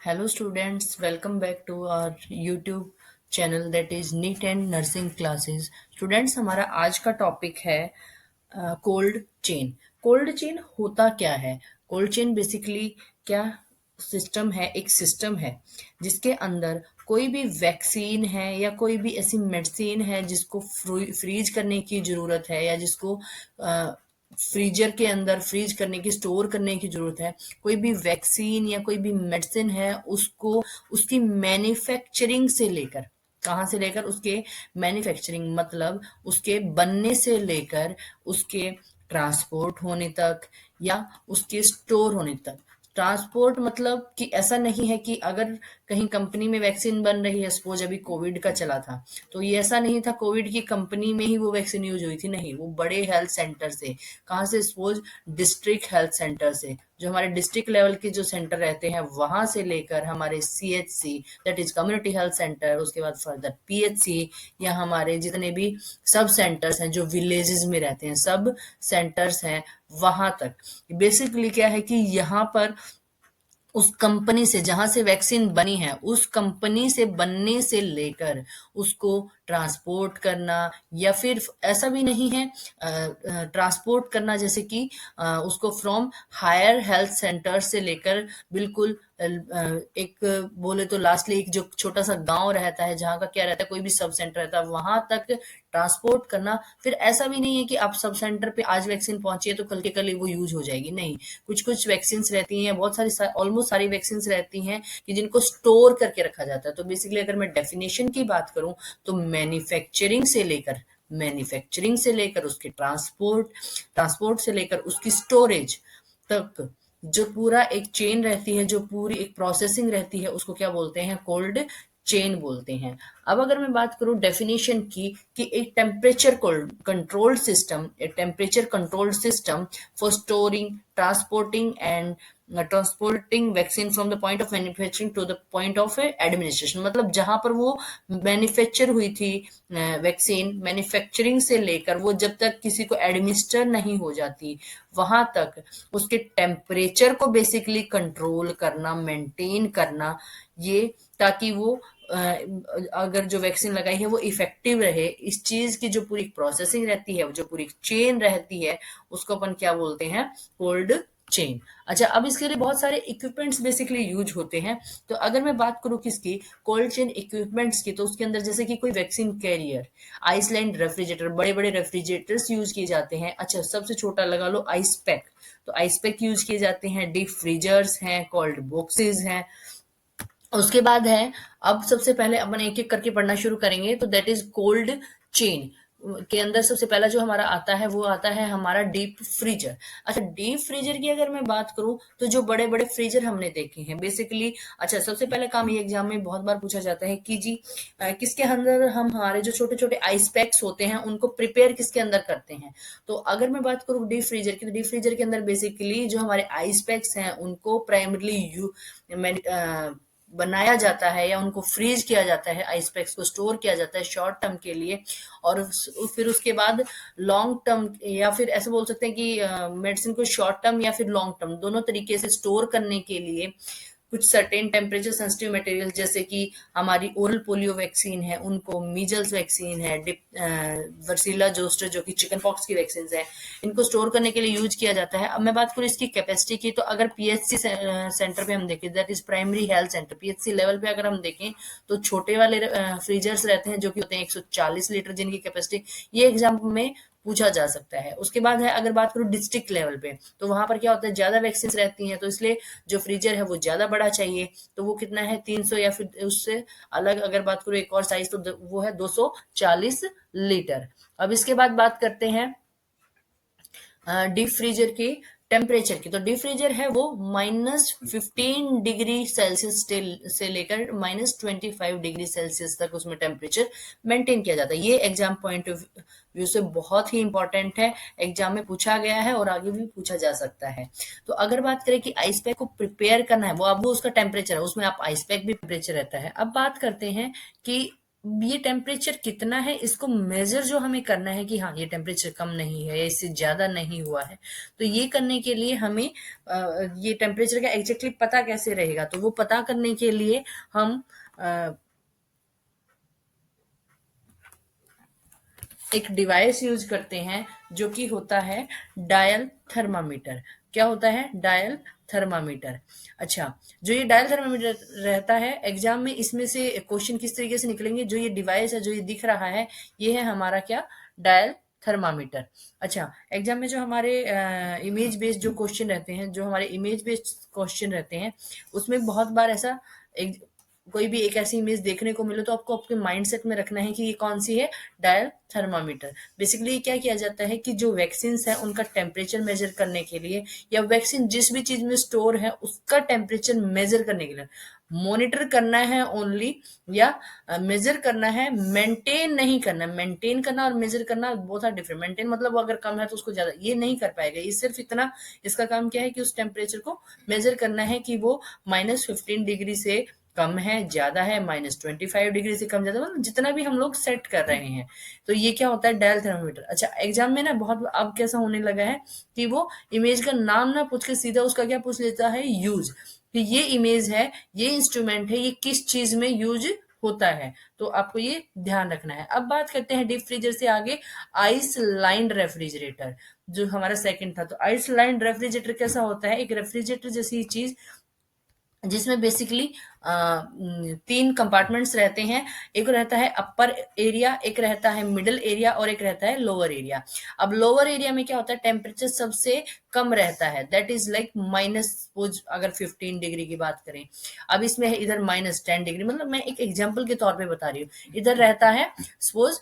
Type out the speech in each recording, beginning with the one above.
Hello students, welcome back to our YouTube channel that is NEET and Nursing Classes. Students हमारा आज का topic है cold chain. Cold chain होता क्या है? कोल्ड चेन बेसिकली क्या सिस्टम है? एक सिस्टम है जिसके अंदर कोई भी वैक्सीन है या कोई भी ऐसी मेडिसिन है जिसको फ्रीज करने की जरूरत है या जिसको फ्रीजर के अंदर फ्रीज करने की स्टोर करने की जरूरत है। कोई भी वैक्सीन या कोई भी मेडिसिन है उसको उसकी मैन्युफैक्चरिंग से लेकर कहाँ से लेकर उसके मैन्युफैक्चरिंग मतलब उसके बनने से लेकर उसके ट्रांसपोर्ट होने तक या उसके स्टोर होने तक। ट्रांसपोर्ट मतलब कि ऐसा नहीं है कि अगर कहीं कंपनी में वैक्सीन बन रही है, सपोज अभी कोविड का चला था, तो ये ऐसा नहीं था कोविड की कंपनी में ही वो वैक्सीन यूज हुई थी, नहीं, वो बड़े हेल्थ सेंटर से, कहाँ से, सपोज डिस्ट्रिक्ट हेल्थ सेंटर से, जो हमारे डिस्ट्रिक्ट लेवल के जो सेंटर रहते हैं वहां से लेकर हमारे CHC that is community health centre, उसके बाद फर्दर PHC या हमारे जितने भी सब सेंटर्स हैं जो विलेजेस में रहते हैं, सब सेंटर्स हैं, वहां तक बेसिकली क्या है कि यहाँ पर उस कंपनी से जहां से वैक्सीन बनी है उस कंपनी से बनने से लेकर उसको ट्रांसपोर्ट करना, या फिर ऐसा भी नहीं है ट्रांसपोर्ट करना जैसे कि उसको फ्रॉम हायर हेल्थ सेंटर से लेकर बिल्कुल एक बोले तो लास्टली एक जो छोटा सा गांव रहता है जहां का क्या रहता है कोई भी सब सेंटर रहता है वहां तक ट्रांसपोर्ट करना। फिर ऐसा भी नहीं है कि आप सब सेंटर पे आज वैक्सीन पहुंची है तो कल के कल ही वो यूज हो जाएगी, नहीं, कुछ कुछ वैक्सीन रहती हैं, बहुत सारी ऑलमोस्ट सारी वैक्सीन रहती हैं कि जिनको स्टोर करके रखा जाता है। तो बेसिकली अगर मैं डेफिनेशन की बात करूं तो मैन्युफैक्चरिंग से लेकर उसके ट्रांसपोर्ट से लेकर उसकी स्टोरेज तक जो पूरा एक चेन रहती है, जो पूरी एक प्रोसेसिंग रहती है, उसको क्या बोलते हैं? कोल्ड चेन बोलते हैं। अब अगर मैं बात करूं डेफिनेशन की कि एक temperature controlled system for storing, transporting vaccine from the point of manufacturing to the point of administration, मतलब जहां पर वो मैन्युफैक्चर हुई थी वैक्सीन, मैन्युफैक्चरिंग से लेकर वो जब तक किसी को एडमिनिस्टर नहीं हो जाती वहां तक उसके टेम्परेचर को बेसिकली कंट्रोल करना, मेंटेन करना, ये ताकि वो अगर जो वैक्सीन लगाई है वो इफेक्टिव रहे। इस चीज की जो पूरी प्रोसेसिंग रहती है, जो पूरी चेन रहती है, उसको अपन क्या बोलते हैं? Cold chain. अच्छा, अब इसके लिए बहुत सारे इक्विपमेंट्स बेसिकली यूज होते हैं। तो अगर मैं बात करूं किसकी, कोल्ड चेन इक्विपमेंट्स की, तो उसके अंदर जैसे कि कोई वैक्सीन कैरियर, आइसलैंड रेफ्रिजरेटर, बड़े बड़े रेफ्रिजरेटर्स यूज किए जाते हैं। अच्छा, सबसे छोटा लगा लो आइस पैक, तो आइस पैक यूज किए जाते हैं। डीप फ्रीजर्स हैं, कोल्ड बॉक्सेस हैं। उसके बाद है, अब सबसे पहले अपन एक एक करके पढ़ना शुरू करेंगे, तो दैट इज कोल्ड चेन के अंदर सबसे पहला जो हमारा आता है वो आता है हमारा डीप फ्रीजर। अच्छा, डीप फ्रीजर की अगर मैं बात करूं तो जो बड़े बड़े फ्रीजर हमने देखे हैं बेसिकली, अच्छा सबसे पहले काम ये एग्जाम में बहुत बार पूछा जाता है कि जी किसके अंदर हम हमारे जो छोटे छोटे आइस पैक्स होते हैं उनको प्रिपेयर किसके अंदर करते हैं। तो अगर मैं बात करूं डीप फ्रीजर की, तो डीप फ्रीजर के अंदर बेसिकली जो हमारे आइस पैक्स हैं उनको प्राइमरली बनाया जाता है या उनको फ्रीज किया जाता है, आइस पैक्स को स्टोर किया जाता है शॉर्ट टर्म के लिए। और फिर उसके बाद लॉन्ग टर्म, या फिर ऐसे बोल सकते हैं कि मेडिसिन को शॉर्ट टर्म या फिर लॉन्ग टर्म दोनों तरीके से स्टोर करने के लिए कुछ सर्टेन टेम्परेचर सेंसिटिव मटेरियल, जैसे कि हमारी ओरल पोलियो वैक्सीन है, उनको मीजल्स वैक्सीन है, वर्सीला जोस्टर जो कि चिकन पॉक्स की वैक्सीन है, इनको स्टोर करने के लिए यूज किया जाता है। अब मैं बात करूँ इसकी कैपेसिटी की, तो अगर PHC सेंटर पे हम देखें, that is primary health centre, PHC level पे अगर हम देखें तो छोटे वाले फ्रीजर्स रहते हैं जो कि होते हैं 140 लीटर जिनकी कैपेसिटी, ये एग्जाम में पूछा जा सकता है। उसके बाद है, अगर बात करूं डिस्ट्रिक्ट लेवल पे, तो वहां पर क्या होता है, ज्यादा वैक्सीन रहती हैं, तो इसलिए जो फ्रीजर है वो ज्यादा बड़ा चाहिए, तो वो कितना है 300, या फिर उससे अलग अगर बात करूं एक और साइज, तो वो है 240 लीटर। अब इसके बाद बात करते हैं डीप फ्रीजर की टेम्परेचर की, तो डीप फ्रीजर है वो -15 डिग्री सेल्सियस से लेकर -25 डिग्री सेल्सियस तक उसमें टेम्परेचर मेंटेन किया जाता है। ये एग्जाम पॉइंट ऑफ व्यू से बहुत ही इंपॉर्टेंट है, एग्जाम में पूछा गया है और आगे भी पूछा जा सकता है। तो अगर बात करें कि आइस पैक को प्रिपेयर करना है, वो अब वो उसका टेम्परेचर है, उसमें आप आइस पैक भी टेम्परेचर रहता है। अब बात करते हैं कि ये टेम्परेचर कितना है इसको मेजर जो हमें करना है कि हाँ ये टेम्परेचर कम नहीं है या इससे ज्यादा नहीं हुआ है, तो ये करने के लिए हमें ये टेम्परेचर का एग्जैक्टली पता कैसे रहेगा, तो वो पता करने के लिए हम एक डिवाइस यूज करते हैं जो कि होता है डायल थर्मामीटर। क्या होता है? Dial thermometer. अच्छा, जो ये डायल थर्मामीटर रहता है एग्जाम में, इसमें से क्वेश्चन किस तरीके से निकलेंगे, जो ये डिवाइस है जो ये दिख रहा है ये है हमारा क्या? Dial thermometer. अच्छा, एग्जाम में जो हमारे इमेज बेस्ड जो क्वेश्चन रहते हैं, जो हमारे इमेज बेस्ड क्वेश्चन रहते हैं, उसमें बहुत बार ऐसा एक कोई भी एक ऐसी इमेज देखने को मिले तो आपको आपके माइंडसेट में रखना है कि ये कौन सी है? Dial thermometer. बेसिकली क्या किया जाता है कि जो वैक्सीन है उनका टेम्परेचर मेजर करने के लिए, या वैक्सीन जिस भी चीज में स्टोर है उसका टेम्परेचर मेजर करने के लिए, मॉनिटर करना है ओनली, या मेजर करना है, मेंटेन नहीं करना। मेंटेन करना और मेजर करना बहुत आर डिफरेंट। मेंटेन मतलब अगर कम है तो उसको ज्यादा ये नहीं कर पाएगा, ये सिर्फ इतना, इसका काम क्या है कि उस टेम्परेचर को मेजर करना है कि वो -15 डिग्री से कम है, ज्यादा है, -25 डिग्री से कम, ज्यादा, मतलब जितना भी हम लोग सेट कर रहे हैं, तो ये क्या होता है? Dial thermometer. अच्छा, एग्जाम में ना बहुत अब कैसा होने लगा है कि वो इमेज का नाम ना पूछ के सीधा उसका क्या पूछ लेता है? यूज, कि ये इमेज है, ये इंस्ट्रूमेंट है, ये किस चीज में यूज होता है, तो आपको ये ध्यान रखना है। अब बात करते हैं डीप फ्रीजर से आगे, आइस लाइंड रेफ्रिजरेटर, जो हमारा सेकंड था। तो आइस लाइंड रेफ्रिजरेटर कैसा होता है? एक रेफ्रिजरेटर जैसी चीज जिसमें बेसिकली 3 कंपार्टमेंट्स रहते हैं। एक रहता है अपर एरिया, एक रहता है मिडल एरिया और एक रहता है लोअर एरिया। अब लोअर एरिया में क्या होता है? टेम्परेचर सबसे कम रहता है, that is like minus, suppose अगर 15 डिग्री की बात करें, अब इसमें है इधर -10 डिग्री, मतलब मैं एक एग्जाम्पल के तौर पे बता रही हूँ। इधर रहता है suppose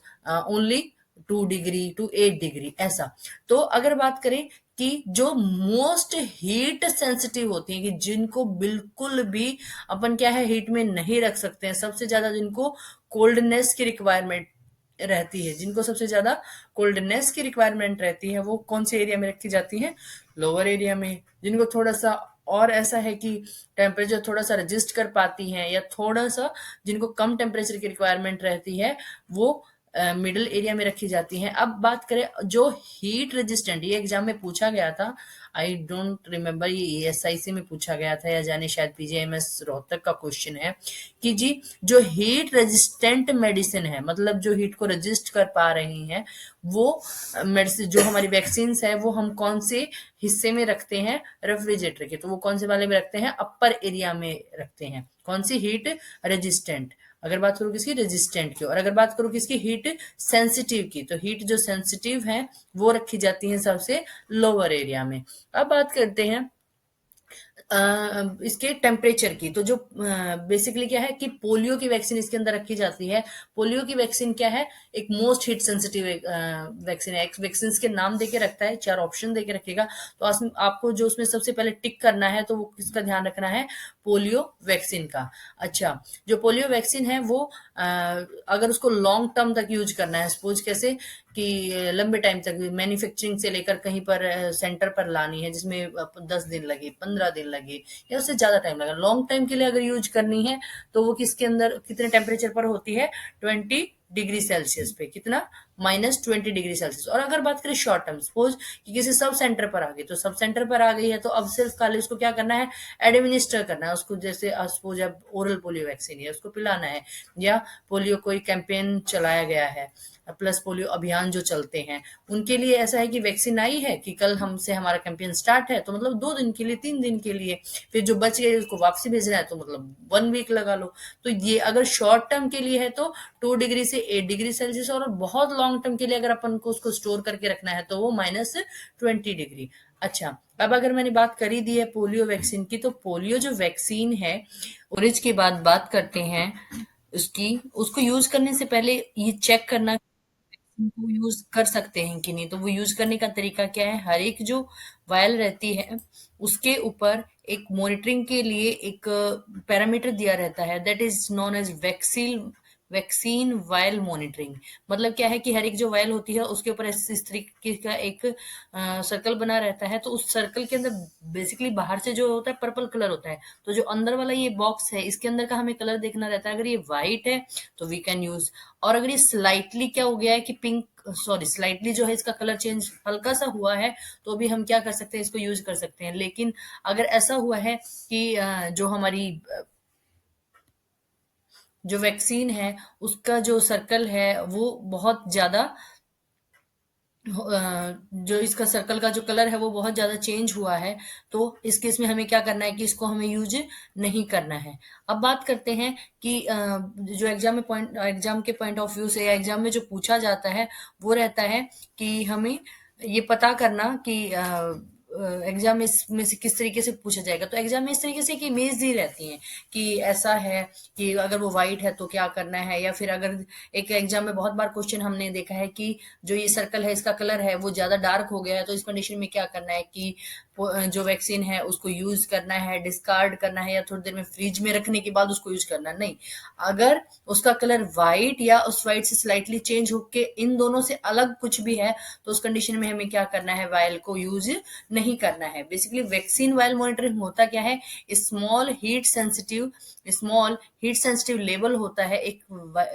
only 2 degree to 8 degree ऐसा। तो अगर बात करें कि जो मोस्ट हीट सेंसिटिव होती हैं, कि जिनको बिल्कुल भी अपन क्या है हीट में नहीं रख सकते हैं, सबसे ज्यादा जिनको कोल्डनेस की रिक्वायरमेंट रहती है, जिनको सबसे ज्यादा कोल्डनेस की रिक्वायरमेंट रहती है, वो कौन से एरिया में रखी जाती है? लोअर एरिया में। जिनको थोड़ा सा और ऐसा है कि टेम्परेचर थोड़ा सा रजिस्ट कर पाती हैं, या थोड़ा सा जिनको कम टेम्परेचर की रिक्वायरमेंट रहती है, वो मिडिल एरिया में रखी जाती हैं। अब बात करें जो हीट रेजिस्टेंट, ये एग्जाम में पूछा गया था, आई डोंट रिमेम्बर ये एएसआईसी में पूछा गया था या जाने शायद पीजीआईएमएस रोहतक का क्वेश्चन है, कि जी जो हीट रेजिस्टेंट मेडिसिन है, मतलब जो हीट को रजिस्ट कर पा रही हैं, वो मेडिसिन जो हमारी वैक्सीन है वो हम कौन से हिस्से में रखते हैं? रेफ्रिजरेटर के। तो वो कौन से वाले में रखते हैं? अपर एरिया में रखते हैं। कौन सी? Heat resistant. अगर बात करूँ किसकी? रेजिस्टेंट की। और अगर बात करूँ किसकी? हीट सेंसिटिव की, तो हीट जो सेंसिटिव है वो रखी जाती है सबसे लोअर एरिया में। अब बात करते हैं इसके टेम्परेचर की। तो जो बेसिकली क्या है कि पोलियो की वैक्सीन इसके अंदर रखी जाती है। पोलियो की वैक्सीन क्या है? एक मोस्ट हीट सेंसिटिव वैक्सीन है। वैक्सीन के नाम देके रखता है, 4 ऑप्शन देके रखेगा, तो आपको जो उसमें सबसे पहले टिक करना है, तो वो किसका ध्यान रखना है? पोलियो वैक्सीन का। अच्छा, जो पोलियो वैक्सीन है वो अगर उसको लॉन्ग टर्म तक यूज करना है, सपोज कैसे कि लंबे टाइम तक मैन्युफैक्चरिंग से लेकर कहीं पर सेंटर पर लानी है, जिसमें 10 दिन लगे, 15 दिन लगे, या उससे ज्यादा टाइम लगा, लॉन्ग टाइम के लिए अगर यूज करनी है, तो वो किसके अंदर कितने टेम्परेचर पर होती है? 20 डिग्री सेल्सियस पे। कितना? -20 डिग्री सेल्सियस। और अगर बात करें शॉर्ट टर्म, सपोज कि किसी सब सेंटर पर आ गई, तो सब सेंटर पर आ गई है तो अब सिर्फ खाली उसको क्या करना है? एडमिनिस्टर करना है उसको। जैसे सपोज अब ओरल पोलियो वैक्सीन है, उसको पिलाना है, या पोलियो कोई कैंपेन चलाया गया है, प्लस पोलियो अभियान जो चलते हैं, उनके लिए ऐसा है कि वैक्सीन आई है कि कल हमसे हमारा कैंपेन स्टार्ट है, तो मतलब 2 दिन के लिए, 3 दिन के लिए, फिर जो बच गए उसको वापसी भेजना है, तो मतलब 1 वीक लगा लो। तो ये अगर शॉर्ट टर्म के लिए है तो 2 डिग्री से 8 डिग्री सेल्सियस, और बहुत लॉन्ग टर्म के लिए अगर अपन को उसको स्टोर करके रखना है तो वो -20 डिग्री। अच्छा, अब अगर मैंने बात करी दी है पोलियो वैक्सीन की, तो पोलियो जो वैक्सीन है, ओरिज की बात करते हैं उसकी। उसको यूज करने से पहले ये चेक करना वो यूज कर सकते हैं कि नहीं। तो वो यूज करने का तरीका क्या है? हर एक जो वायल रहती है उसके ऊपर एक मॉनिटरिंग के लिए एक पैरामीटर दिया रहता है, दैट इज नोन एज वैक्सील वैक्सीन वायल मॉनिटरिंग। मतलब क्या है कि हर एक जो वायल होती है उसके ऊपर इस तरीके का एक सर्कल बना रहता है, तो उस सर्कल के अंदर बेसिकली बाहर से जो होता है पर्पल कलर होता है, तो जो अंदर वाला ये बॉक्स है इसके अंदर का हमें कलर देखना रहता है। अगर ये व्हाइट है तो वी कैन यूज, और अगर ये स्लाइटली क्या हो गया है कि पिंक, सॉरी स्लाइटली जो है इसका कलर चेंज हल्का सा हुआ है, तो भी हम क्या कर सकते हैं, इसको यूज कर सकते हैं। लेकिन अगर ऐसा हुआ है कि जो हमारी जो वैक्सीन है उसका जो सर्कल है वो बहुत ज्यादा जो इसका सर्कल का जो कलर है वो बहुत ज्यादा चेंज हुआ है, तो इस केस में हमें क्या करना है कि इसको हमें यूज नहीं करना है। अब बात करते हैं कि जो एग्जाम के पॉइंट ऑफ व्यू से या एग्जाम में जो पूछा जाता है वो रहता है कि हमें ये पता करना कि एग्जाम में इसमें से किस तरीके से पूछा जाएगा। तो एग्जाम में इस तरीके से कि इमेज दी रहती है कि ऐसा है कि अगर वो व्हाइट है तो क्या करना है, या फिर अगर एक एग्जाम में बहुत बार क्वेश्चन हमने देखा है कि जो ये सर्कल है इसका कलर है वो ज्यादा डार्क हो गया है, तो इस कंडीशन में क्या करना है कि जो वैक्सीन है उसको यूज करना है, डिस्कार्ड करना है, या थोड़ी देर में फ्रिज में रखने के बाद उसको यूज करना नहीं। अगर उसका कलर व्हाइट या उस व्हाइट से स्लाइटली चेंज होके इन दोनों से अलग कुछ भी है, तो उस कंडीशन में हमें क्या करना है, वायल को यूज नहीं करना है। बेसिकली वैक्सीन वायल मॉनिटरिंग होता क्या है, स्मॉल हीट सेंसिटिव लेवल होता है एक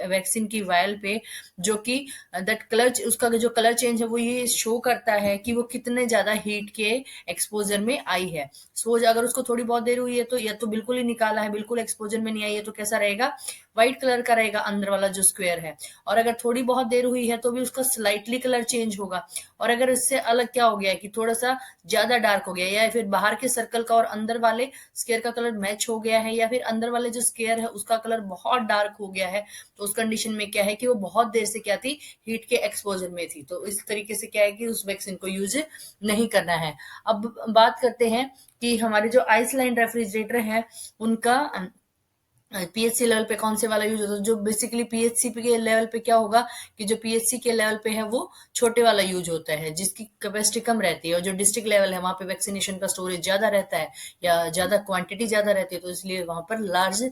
वैक्सीन की वायल पे, जो कि दैट कलर, उसका जो कलर चेंज है वो ये शो करता है कि वो कितने ज्यादा हीट के एक्सपोजर में आई है। सपोज अगर उसको थोड़ी बहुत देर हुई है तो या तो बिल्कुल ही निकाला है, बिल्कुल एक्सपोजर में नहीं आई है, तो कैसा रहेगा, व्हाइट कलर का रहेगा अंदर वाला जो स्क्वायर है। और अगर थोड़ी बहुत देर हुई है तो भी उसका स्लाइटली कलर चेंज होगा। और अगर इससे अलग क्या हो गया है कि थोड़ा सा ज्यादा डार्क हो गया, या फिर बाहर के सर्कल का और अंदर वाले स्क्वायर का कलर मैच हो गया है, या फिर अंदर वाले जो स्क्वायर है उसका कलर बहुत डार्क हो गया है, तो उस कंडीशन में क्या है कि वो बहुत देर से क्या थी, हीट के एक्सपोजर में थी। तो इस तरीके से क्या है कि उस वैक्सीन को यूज नहीं करना है। अब बात करते हैं कि हमारे जो आइसलैंड रेफ्रिजरेटर है उनका पीएचसी लेवल पे कौन से वाला यूज होता है। जो बेसिकली पीएचसी के लेवल पे क्या होगा कि जो पीएचसी के लेवल पे है वो छोटे वाला यूज होता है जिसकी कैपेसिटी कम रहती है, और जो डिस्ट्रिक्ट लेवल है वहां पे वैक्सीनेशन का स्टोरेज ज्यादा रहता है या ज्यादा क्वांटिटी ज्यादा रहती है, तो इसलिए वहां पर लार्ज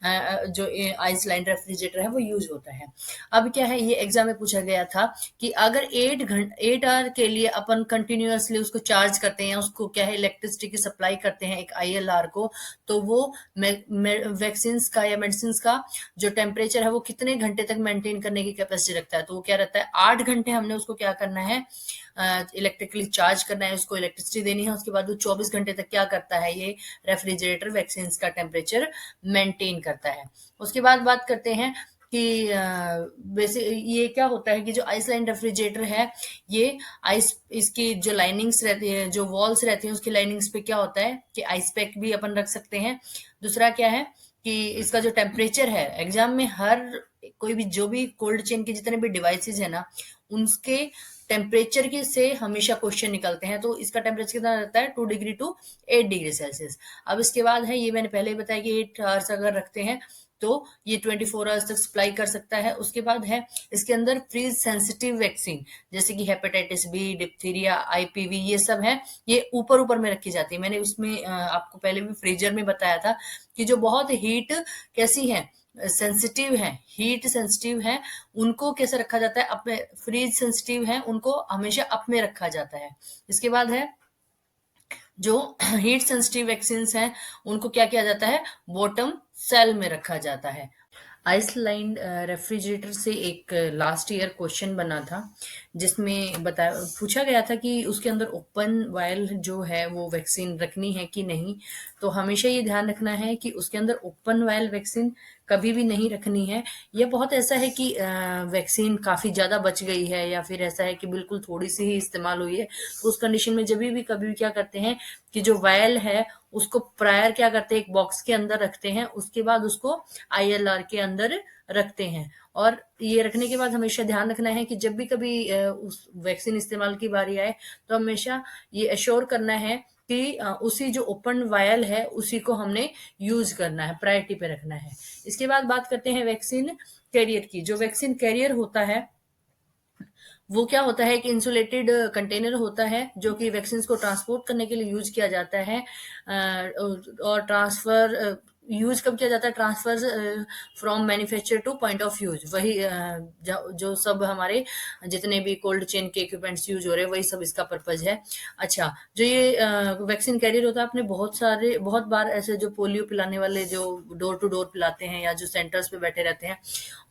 जो आइसलैंड रेफ्रिजरेटर है वो यूज होता है। अब क्या है, ये एग्जाम में पूछा गया था कि अगर 8 आवर के लिए अपन कंटिन्यूअसली उसको चार्ज करते हैं, उसको क्या है इलेक्ट्रिसिटी की सप्लाई करते हैं एक आईएलआर को, तो वो वैक्सीन का या मेडिसिन का जो टेम्परेचर है वो कितने घंटे तक मेंटेन करने की कैपेसिटी रखता है। तो वो क्या रहता है, 8 घंटे हमने उसको क्या करना है, इलेक्ट्रिकली चार्ज करना है, उसको इलेक्ट्रिसिटी देनी है। उसके बाद वो 24 घंटे तक क्या करता है, ये रेफ्रिजरेटर वैक्सीन का टेम्परेचर मेंटेन करता है। उसके बाद बात करते हैं कि बेसिक ये क्या होता है कि जो आइसलैंड रेफ्रिजरेटर है, ये आइस इसकी जो लाइनिंग्स रहती है, जो वॉल्स रहती हैं उसकी लाइनिंग्स पे क्या होता है कि आइस पैक भी अपन रख सकते हैं। दूसरा क्या है कि इसका जो टेम्परेचर है, एग्जाम में हर कोई भी जो भी कोल्ड चेन के जितने भी डिवाइसेस है ना, उनके टेम्परेचर के से हमेशा क्वेश्चन निकलते हैं। तो इसका टेम्परेचर कितना रहता है, 2 डिग्री टू 8 डिग्री सेल्सियस। अब इसके बाद है, ये मैंने पहले ही बताया कि 8 आवर्स अगर रखते हैं तो ये 24 आवर्स तक सप्लाई कर सकता है। उसके बाद है इसके अंदर फ्रीज सेंसिटिव वैक्सीन, जैसे कि हेपेटाइटिस बी, डिप्थीरिया, आईपीवी, ये सब है, ये ऊपर ऊपर में रखी जाती है। मैंने उसमें आपको पहले भी फ्रीजर में बताया था कि जो बहुत हीट कैसी है, सेंसिटिव है, हीट सेंसिटिव है, उनको कैसे रखा जाता है, अपने फ्रीज सेंसिटिव है उनको हमेशा अप में रखा जाता है। इसके बाद है जो हीट सेंसिटिव वैक्सीन हैं उनको क्या किया जाता है, बॉटम सेल में रखा जाता है। आइसलैंड रेफ्रिजरेटर से एक लास्ट ईयर क्वेश्चन बना था जिसमें बताया पूछा गया था कि उसके अंदर ओपन वायल जो है वो वैक्सीन रखनी है कि नहीं। तो हमेशा ये ध्यान रखना है कि उसके अंदर ओपन वायल वैक्सीन कभी भी नहीं रखनी है। यह बहुत ऐसा है कि वैक्सीन काफी ज्यादा बच गई है या फिर ऐसा है कि बिल्कुल थोड़ी सी ही इस्तेमाल हुई है, तो उस कंडीशन में जब भी कभी भी क्या करते हैं कि जो वायल है उसको प्रायर क्या करते हैं, एक बॉक्स के अंदर रखते हैं, उसके बाद उसको आईएलआर के अंदर रखते हैं। और ये रखने के बाद हमेशा ध्यान रखना है कि जब भी कभी उस वैक्सीन इस्तेमाल की बारी आए तो हमेशा ये एश्योर करना है कि उसी जो ओपन वायल है उसी को हमने यूज करना है, प्रायोरिटी पे रखना है। इसके बाद बात करते हैं वैक्सीन कैरियर की। जो वैक्सीन कैरियर होता है वो क्या होता है कि इंसुलेटेड कंटेनर होता है जो कि वैक्सीन को ट्रांसपोर्ट करने के लिए यूज किया जाता है, और ट्रांसफर यूज कब किया जाता है, transfer from manufacture two point of use, वही जो सब हमारे जितने भी कोल्ड चेन के इक्विपमेंट्स यूज हो रहे हैं वही सब इसका पर्पज है। अच्छा, जो ये वैक्सीन कैरियर होता है, आपने बहुत बार ऐसे जो पोलियो पिलाने वाले जो डोर टू डोर पिलाते हैं या जो सेंटर्स पे बैठे रहते हैं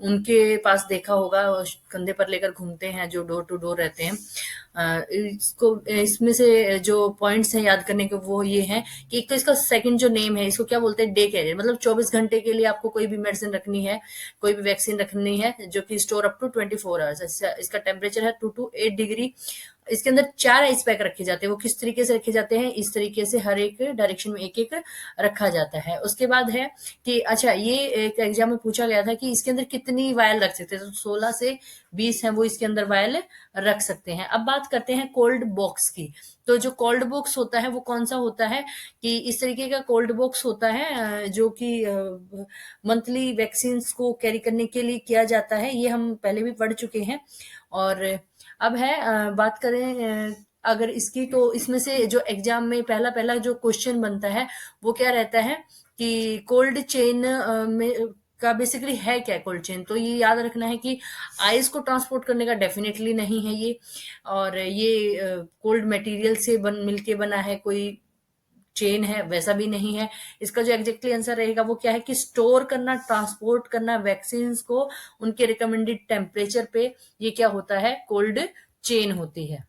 उनके पास देखा होगा, कंधे पर लेकर घूमते हैं जो डोर टू डोर रहते हैं। इसको इसमें से जो पॉइंट्स हैं याद करने के वो ये हैं कि एक तो इसका सेकंड जो नेम है, इसको क्या बोलते हैं, डे कैरियर, मतलब 24 घंटे के लिए आपको कोई भी मेडिसिन रखनी है, कोई भी वैक्सीन रखनी है जो कि स्टोर अप टू 24 आवर्स। इसका टेम्परेचर है 2 to 8 डिग्री। इसके अंदर 4 आइस पैक रखे जाते हैं। वो किस तरीके से रखे जाते हैं, इस तरीके से हर एक डायरेक्शन में एक एक रखा जाता है। उसके बाद है कि अच्छा, ये एक एग्जाम में पूछा गया था कि इसके अंदर कितनी वायल रख सकते हैं, तो 16 से 20 है वो इसके अंदर वायल रख सकते हैं। अब बात करते हैं कोल्ड बॉक्स की। तो जो कोल्ड बॉक्स होता है वो कौन सा होता है, कि इस तरीके का कोल्ड बॉक्स होता है जो कि मंथली वैक्सीन को कैरी करने के लिए किया जाता है। ये हम पहले भी पढ़ चुके हैं। और अब है बात करें अगर इसकी, तो इसमें से जो एग्जाम में पहला पहला जो क्वेश्चन बनता है वो क्या रहता है कि कोल्ड चेन में का बेसिकली है क्या कोल्ड चेन। तो ये याद रखना है कि आइस को ट्रांसपोर्ट करने का डेफिनेटली नहीं है ये, और ये कोल्ड मटेरियल से मिलके बना है कोई चेन है, वैसा भी नहीं है। इसका जो एग्जैक्टली आंसर रहेगा वो क्या है कि स्टोर करना, ट्रांसपोर्ट करना वैक्सीन को उनके रिकमेंडेड टेम्परेचर पे, ये क्या होता है, कोल्ड चेन होती है।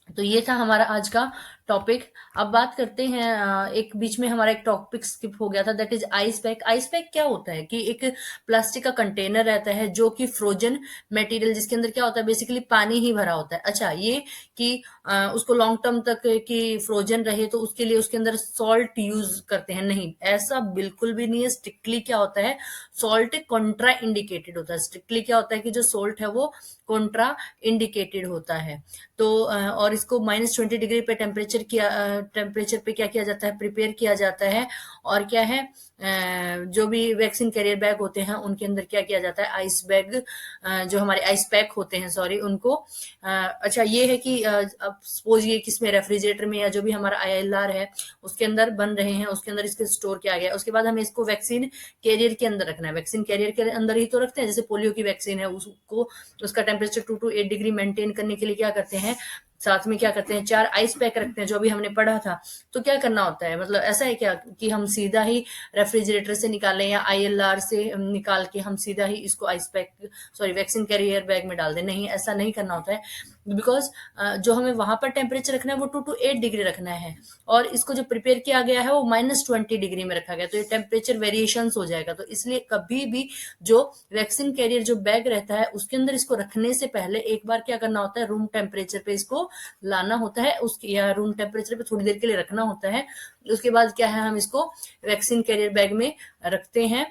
तो ये था हमारा आज का टॉपिक। अब बात करते हैं एक बीच में हमारा एक टॉपिक स्किप हो गया था, that is ice pack. Ice pack क्या होता है कि एक प्लास्टिक का कंटेनर रहता है जो कि फ्रोजन मटेरियल, जिसके अंदर क्या होता है बेसिकली पानी ही भरा होता है। अच्छा, ये कि उसको लॉन्ग टर्म तक कि फ्रोजन रहे तो उसके लिए उसके अंदर सॉल्ट यूज करते हैं, नहीं, ऐसा बिल्कुल भी नहीं है। स्ट्रिक्टली क्या होता है, सॉल्ट कॉन्ट्रा इंडिकेटेड होता है। स्ट्रिक्टली क्या होता है कि जो सॉल्ट है वो कॉन्ट्रा इंडिकेटेड होता है। तो और इसको -20 डिग्री पे टेम्परेचर पे क्या किया जाता है, प्रिपेयर किया जाता है। और क्या है, जो भी वैक्सीन कैरियर बैग होते हैं उनके अंदर क्या किया जाता है, आइस बैग, जो हमारे आइस पैक होते हैं, सॉरी, उनको अच्छा, ये है कि अब सपोज ये किसमें, रेफ्रिजरेटर में या जो भी हमारा ILR है उसके अंदर बन रहे हैं, उसके अंदर इसके स्टोर किया गया है। उसके बाद हमें इसको वैक्सीन कैरियर के अंदर रखना है। वैक्सीन कैरियर के अंदर ही तो रखते हैं, जैसे पोलियो की वैक्सीन है उसको, उसका टेम्परेचर 2 to 8 डिग्री मेंटेन करने के लिए क्या करते हैं, साथ में क्या करते हैं, 4 आइस पैक रखते हैं, जो अभी हमने पढ़ा था। तो क्या करना होता है, मतलब ऐसा है क्या कि हम सीधा ही रेफ्रिजरेटर से निकालें या ILR से निकाल के हम सीधा ही इसको ice pack, sorry, vaccine carrier bag में डाल दें, नहीं, ऐसा नहीं करना होता है। बिकॉज जो हमें वहां पर टेम्परेचर रखना है वो 2 to 8 डिग्री रखना है, और इसको जो प्रिपेयर किया गया है वो -20 डिग्री में रखा गया, तो ये टेम्परेचर वेरिएशन हो जाएगा। तो इसलिए कभी भी जो वैक्सीन कैरियर जो बैग रहता है उसके अंदर इसको रखने से पहले एक बार क्या करना होता है, रूम टेम्परेचर पे इसको लाना होता है, उसके या रूम टेम्परेचर पे थोड़ी देर के लिए रखना होता है। उसके बाद क्या है, हम इसको वैक्सीन कैरियर बैग में रखते हैं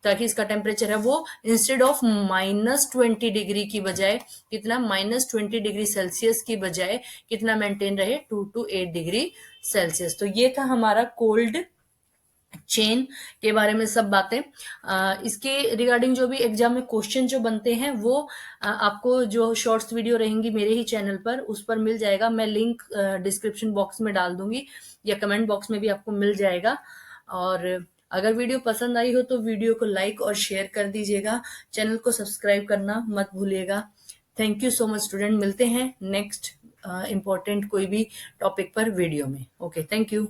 ताकि इसका टेम्परेचर है वो इंस्टेड ऑफ -20 डिग्री की बजाय कितना, -20 डिग्री सेल्सियस की बजाय कितना मेंटेन रहे, 2 to 8 डिग्री सेल्सियस। तो ये था हमारा कोल्ड चेन के बारे में सब बातें। इसके रिगार्डिंग जो भी एग्जाम में क्वेश्चन जो बनते हैं वो आपको जो शॉर्ट्स वीडियो रहेंगी मेरे ही चैनल पर उस पर मिल जाएगा। मैं लिंक डिस्क्रिप्शन बॉक्स में डाल दूंगी या कमेंट बॉक्स में भी आपको मिल जाएगा। और अगर वीडियो पसंद आई हो तो वीडियो को लाइक और शेयर कर दीजिएगा। चैनल को सब्सक्राइब करना मत भूलिएगा। Thank you so much student, मिलते हैं नेक्स्ट इम्पोर्टेंट कोई भी टॉपिक पर वीडियो में। Okay, thank you.